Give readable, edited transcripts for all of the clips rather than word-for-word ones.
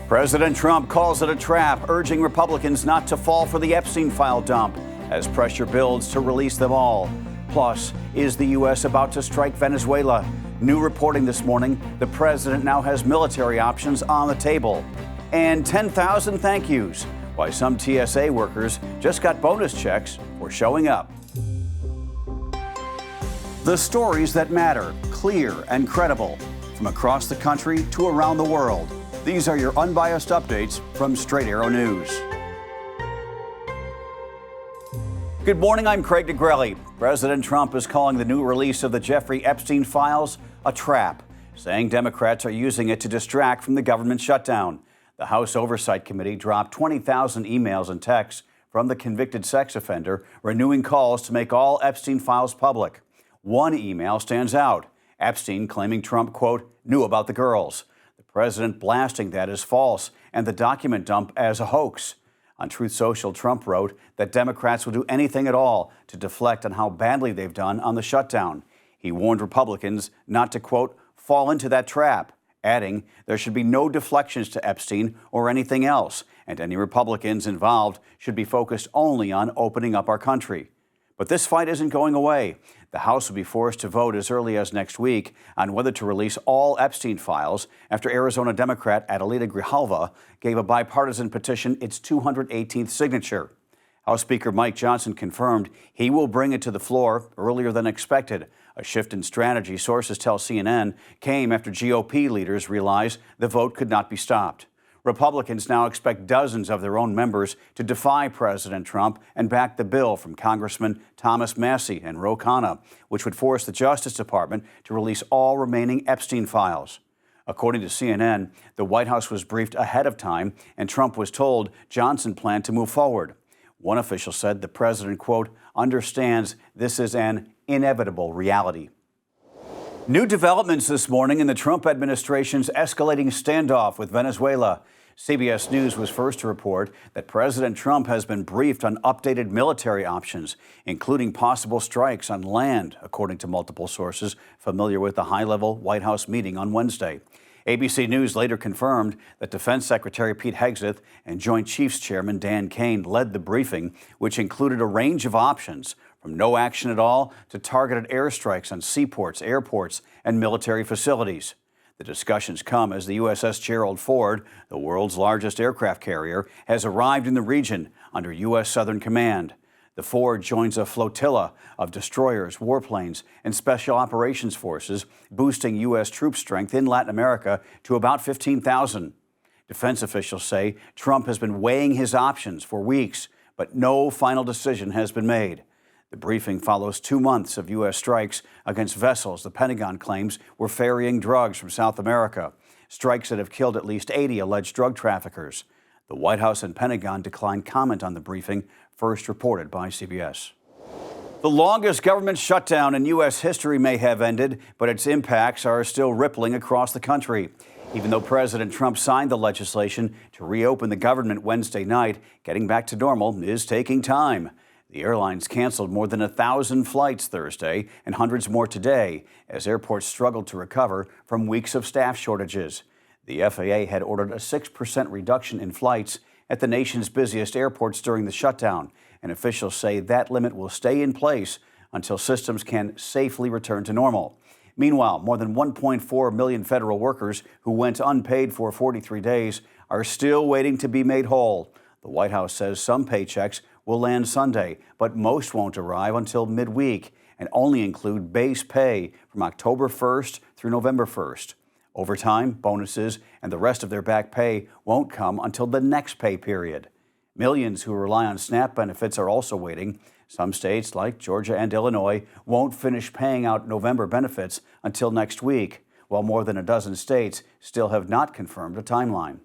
President Trump calls it a trap, urging Republicans not to fall for the Epstein file dump as pressure builds to release them all. Plus, is the U.S. about to strike Venezuela? New reporting this morning, the president now has military options on the table. And 10,000 thank yous. Why some TSA workers just got bonus checks for showing up. The stories that matter, clear and credible, from across the country to around the world. These are your unbiased updates from Straight Arrow News. Good morning, I'm Craig DeGrelli. President Trump is calling the new release of the Jeffrey Epstein files a trap, saying Democrats are using it to distract from the government shutdown. The House Oversight Committee dropped 20,000 emails and texts from the convicted sex offender, renewing calls to make all Epstein files public. One email stands out, Epstein claiming Trump, quote, knew about the girls. The president blasting that as false and the document dump as a hoax. On Truth Social, Trump wrote that Democrats will do anything at all to deflect on how badly they've done on the shutdown. He warned Republicans not to, quote, fall into that trap, adding there should be no deflections to Epstein or anything else, and any Republicans involved should be focused only on opening up our country. But this fight isn't going away. The House will be forced to vote as early as next week on whether to release all Epstein files after Arizona Democrat Adelita Grijalva gave a bipartisan petition its 218th signature. House Speaker Mike Johnson confirmed he will bring it to the floor earlier than expected. A shift in strategy, sources tell CNN, came after GOP leaders realized the vote could not be stopped. Republicans now expect dozens of their own members to defy President Trump and back the bill from Congressman Thomas Massie and Ro Khanna, which would force the Justice Department to release all remaining Epstein files. According to CNN, the White House was briefed ahead of time, and Trump was told Johnson planned to move forward. One official said the president, quote, understands this is an inevitable reality. New developments this morning in the Trump administration's escalating standoff with Venezuela. CBS News was first to report that President Trump has been briefed on updated military options, including possible strikes on land, according to multiple sources familiar with the high-level White House meeting on Wednesday. ABC News later confirmed that Defense Secretary Pete Hegseth and Joint Chiefs Chairman Dan Kane led the briefing, which included a range of options, from no action at all to targeted airstrikes on seaports, airports, and military facilities. The discussions come as the USS Gerald Ford, the world's largest aircraft carrier, has arrived in the region under U.S. Southern Command. The Ford joins a flotilla of destroyers, warplanes, and special operations forces, boosting U.S. troop strength in Latin America to about 15,000. Defense officials say Trump has been weighing his options for weeks, but no final decision has been made. The briefing follows 2 months of U.S. strikes against vessels the Pentagon claims were ferrying drugs from South America, strikes that have killed at least 80 alleged drug traffickers. The White House and Pentagon declined comment on the briefing, first reported by CBS. The longest government shutdown in U.S. history may have ended, but its impacts are still rippling across the country. Even though President Trump signed the legislation to reopen the government Wednesday night, getting back to normal is taking time. The airlines canceled more than 1,000 flights Thursday and hundreds more today as airports struggled to recover from weeks of staff shortages. The FAA had ordered a 6% reduction in flights at the nation's busiest airports during the shutdown, and officials say that limit will stay in place until systems can safely return to normal. Meanwhile, more than 1.4 million federal workers who went unpaid for 43 days are still waiting to be made whole. The White House says some paychecks will land Sunday, but most won't arrive until midweek and only include base pay from October 1st through November 1st. Overtime, bonuses, and the rest of their back pay won't come until the next pay period. Millions who rely on SNAP benefits are also waiting. Some states, like Georgia and Illinois, won't finish paying out November benefits until next week, while more than a dozen states still have not confirmed a timeline.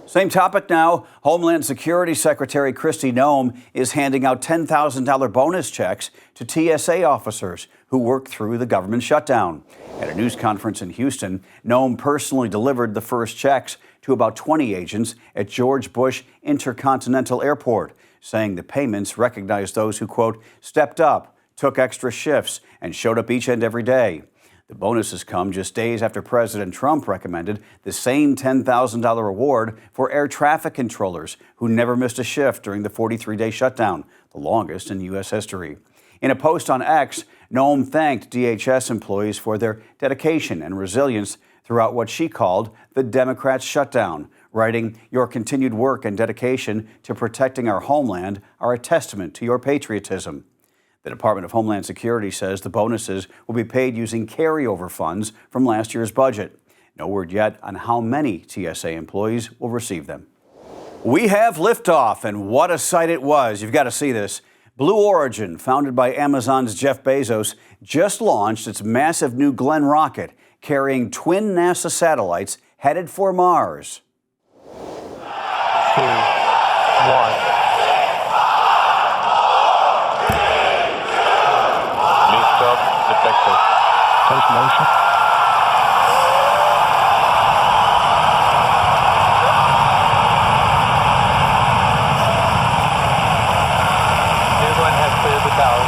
Same topic now. Homeland Security Secretary Kristi Noem is handing out $10,000 bonus checks to TSA officers who worked through the government shutdown. At a news conference in Houston, Noem personally delivered the first checks to about 20 agents at George Bush Intercontinental Airport, saying the payments recognize those who, quote, stepped up, took extra shifts, and showed up each and every day. The bonuses come just days after President Trump recommended the same $10,000 reward for air traffic controllers who never missed a shift during the 43-day shutdown, the longest in U.S. history. In a post on X, Noem thanked DHS employees for their dedication and resilience throughout what she called the Democrats' shutdown, writing, "Your continued work and dedication to protecting our homeland are a testament to your patriotism." The Department of Homeland Security says the bonuses will be paid using carryover funds from last year's budget. No word yet on how many TSA employees will receive them. We have liftoff, and what a sight it was. You've got to see this. Blue Origin, founded by Amazon's Jeff Bezos, just launched its massive New Glenn rocket, carrying twin NASA satellites headed for Mars. 2, 1. Detected. Take motion. New Glenn has cleared the tower.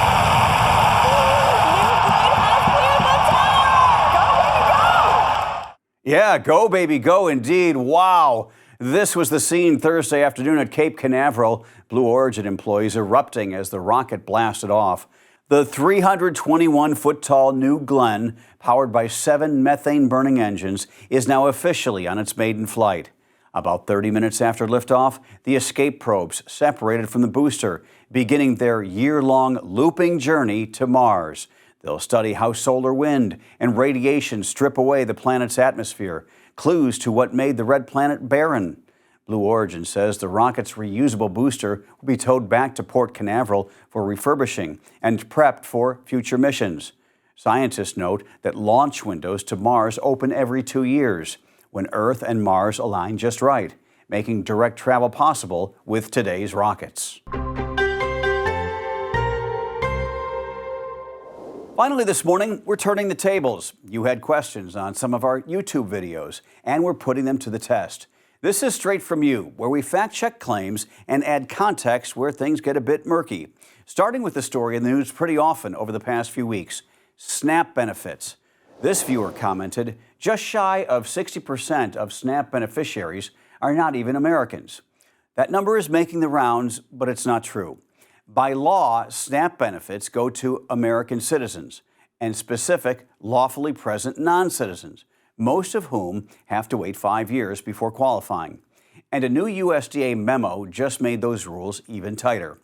Yeah, go, baby, go indeed. Wow. This was the scene Thursday afternoon at Cape Canaveral. Blue Origin employees erupting as the rocket blasted off. The 321-foot-tall New Glenn, powered by 7 methane-burning engines, is now officially on its maiden flight. About 30 minutes after liftoff, the escape probes separated from the booster, beginning their year-long looping journey to Mars. They'll study how solar wind and radiation strip away the planet's atmosphere, clues to what made the red planet barren. Blue Origin says the rocket's reusable booster will be towed back to Port Canaveral for refurbishing and prepped for future missions. Scientists note that launch windows to Mars open every 2 years, when Earth and Mars align just right, making direct travel possible with today's rockets. Finally this morning, we're turning the tables. You had questions on some of our YouTube videos, and we're putting them to the test. This is Straight From You, where we fact-check claims and add context where things get a bit murky. Starting with the story in the news pretty often over the past few weeks, SNAP benefits. This viewer commented, just shy of 60% of SNAP beneficiaries are not even Americans. That number is making the rounds, but it's not true. By law, SNAP benefits go to American citizens and specific, lawfully present non-citizens, most of whom have to wait 5 years before qualifying. And a new USDA memo just made those rules even tighter.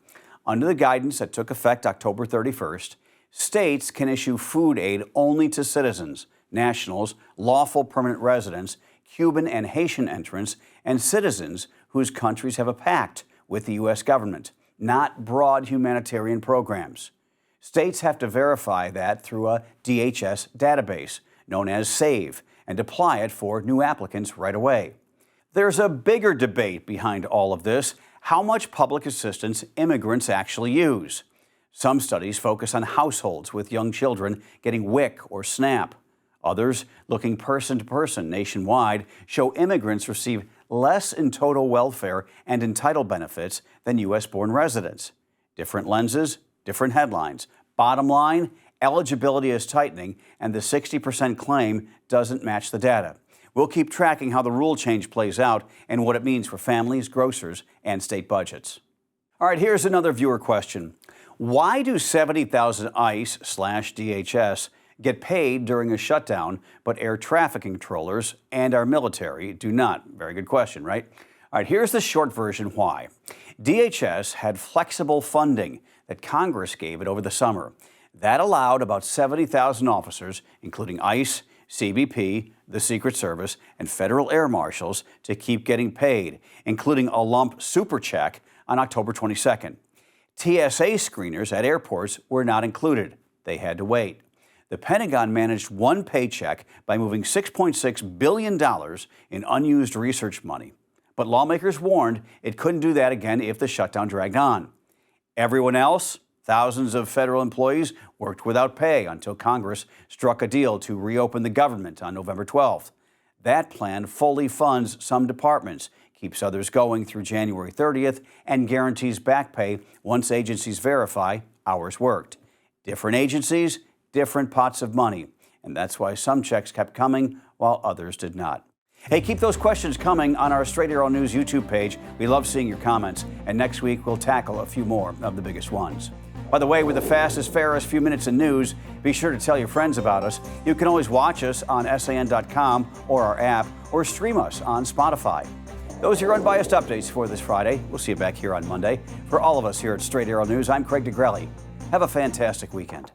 Under the guidance that took effect October 31st, states can issue food aid only to citizens, nationals, lawful permanent residents, Cuban and Haitian entrants, and citizens whose countries have a pact with the U.S. government, not broad humanitarian programs. States have to verify that through a DHS database, known as SAVE, and apply it for new applicants right away. There's a bigger debate behind all of this: how much public assistance immigrants actually use. Some studies focus on households with young children getting WIC or SNAP. Others, looking person to person nationwide, show immigrants receive less in total welfare and entitled benefits than U.S.-born residents. Different lenses, different headlines. Bottom line, eligibility is tightening, and the 60% claim doesn't match the data. We'll keep tracking how the rule change plays out and what it means for families, grocers, and state budgets. All right, here's another viewer question. Why do 70,000 ICE/DHS get paid during a shutdown, but air traffic controllers and our military do not? Very good question, right? All right, here's the short version why. DHS had flexible funding that Congress gave it over the summer. That allowed about 70,000 officers, including ICE, CBP, the Secret Service, and federal air marshals, to keep getting paid, including a lump super check on October 22nd. TSA screeners at airports were not included. They had to wait. The Pentagon managed one paycheck by moving $6.6 billion in unused research money. But lawmakers warned it couldn't do that again if the shutdown dragged on. Everyone else, thousands of federal employees, worked without pay until Congress struck a deal to reopen the government on November 12th. That plan fully funds some departments, keeps others going through January 30th, and guarantees back pay once agencies verify hours worked. Different agencies, different pots of money. and that's why some checks kept coming while others did not. Hey, keep those questions coming on our Straight Arrow News YouTube page. We love seeing your comments, and next week we'll tackle a few more of the biggest ones. By the way, with the fastest, fairest few minutes in news, be sure to tell your friends about us. You can always watch us on SAN.com or our app, or stream us on Spotify. Those are your unbiased updates for this Friday. We'll see you back here on Monday. For all of us here at Straight Arrow News, I'm Craig DeGrelli. Have a fantastic weekend.